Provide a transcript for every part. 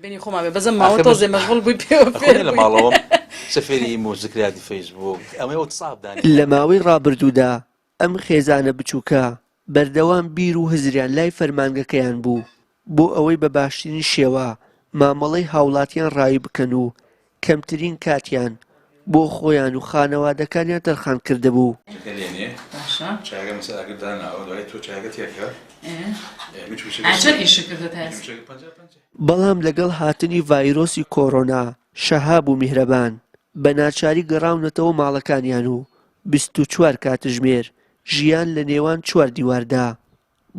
بيني خوما بزم ما وتوزي مشغول بوي أخونا لما الله سفري موزكريات فيسبوك أما يوتصاب داني لە ماوەی ڕابردوودا ئەم خێزانە بچووکە بەردەوام بیر و هزریان لای فەرمانگەکەیان بوو بۆ ئەوەی بە باشترین شێوە مامەڵەی هاوڵاتیان ڕای بکەن و کەمترین کاتیان بۆ خۆیان و خانەوادەکانیان تەرخان کردهبوو. بەڵام لەگەڵ هاتنی ڤایرۆسی کۆڕۆنا شەهاب و میهرەبان بە ناچاری گەڕاونەتەوە ماڵەکانیان و 24 کاتژمێر ژیان لە نێوان 4 دیواردا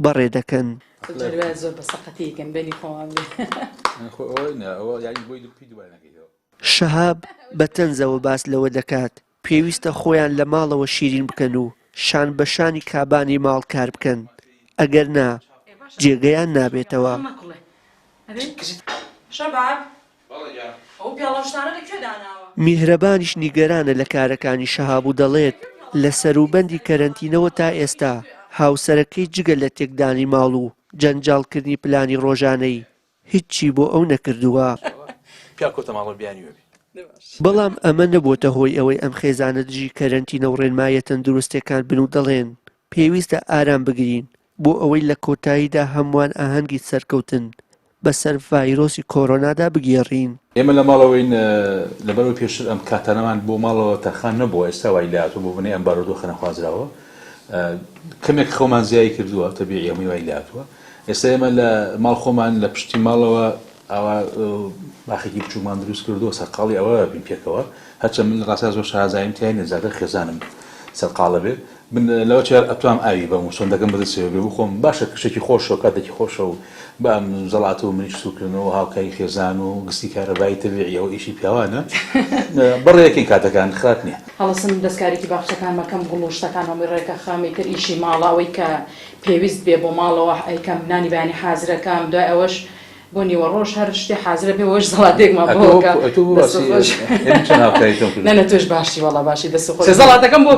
بەڕێ دەکەن. شەهاب بە تەنزەوە باس لەوە دەکات پێویستە خۆیان لە ماڵەوە شیرین بکەن و شان بە شانی کابانی ماڵ کار بکەن ئەگەر نا جێگەیان نابێتەوە. میهرەبانیش نیگەرانە لە کارەکانی شەهاب و دەڵێت لە سەروبەندی کەرەنتینەوە تا ئێستا هاوسەرەکەی جگە لە تێکدانی ماڵ و جەنجاڵکردنی پلانی ڕۆژانەی هیچی بۆ ئەو نەکردووە. بەڵام ئەمە نەبووتە هۆی ئەوەی ئەم خێزانە دژی کەرەنتینە و ڕێنمایە تەندروستیەکان بن و دەڵێن پێویستە ئارام بگرین بۆ ئەوەی لە کۆتاییدا هەمووان ئاهەنگی سەرکەوتن بەسەر ڤایرۆسی کۆڕۆنادا بگێڕین. ئێمە لە ماڵەوەین لەبەرەوەی پێشتر ئەم کاتانەمان بۆ ماڵەوە تەرخان نەبووە ئێستا وای لاتوە بۆ بنێ ئەم بارودۆ خەنەخوازراوە کەمێک خۆمان زیایی کردووە تەبیعی ئەمەی وای لاتوە ئێستا ئێمە لە ماڵ خۆمان لە پشتی ماڵەوە ئەوە باخێکی بچوومان دروست کردووە سەرقاڵی ئەوە بین پێکەوە هەرچە من ڕاستە زۆر شازایم تیای نەزادە خێزانم سەرقاڵە بێ من لەوە چێر ئەتوام ئاوی بەم چۆندەکەم بەدەستێوە بێ خۆم باشە کشێکی خۆشەوە کاتێکی خۆشە و بە ئەم زەڵاتە و منیش سوکردنەوە هاوکاری خێزان و گستی کارەبایی تەبیعیەوە ئیشی پیاوانە بەڕێیەکەی کاتەکان خراپ نییە. هەڵسم دەستکارێکی باخچەکان مەکەم گوڵوشتەکان هەمووی ڕێکە خامی تر ئیشی ماڵاوەی کە پێویست بێ بۆ ماڵەوە ئەیکەم نانی بانی حازرەکەم دوای ئەوەش بۆ نیوە ڕۆژ هەر شتێ حازرە بێ وەش زەڵاتێکمان بۆکە نەنە توش باشی وەڵا باشی دەسوخۆ زەڵاتەکەم بۆ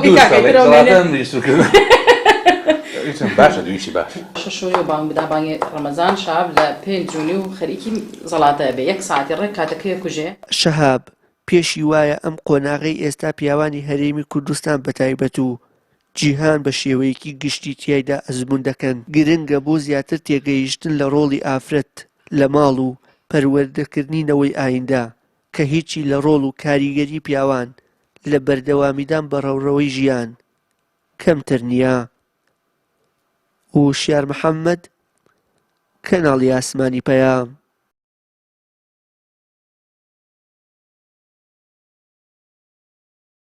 باشە دویشی باش شەشۆی و بانگ بدا بانگی ڕەمەزان شاب لە 5 جوونی و خەریکی زەڵاتە بێ 1 ساعتی ڕێک کاتەکەیە کوژێ. شەهاب پێشی وایە ئەم قۆناغی ئێستا پیاوانی هەرێمی کوردستان بەتایبەت و جیهان بە شێوەیەکی گشتی تیایدا ئەزمون دەکەن گرنگە بۆ زیاتر تێگەیشتن لە ڕۆڵی ئافرەت لە ماڵ و پەروەردەکردنینەوەی ئایندە کە هیچی لە ڕۆڵ و کاریگەری پیاوان لە بەردەوامیدان بە ڕەوڕەوەی ژیان کەمتر نییە. وشیار محەممەد کەناڵی ئاسمانی پەیام.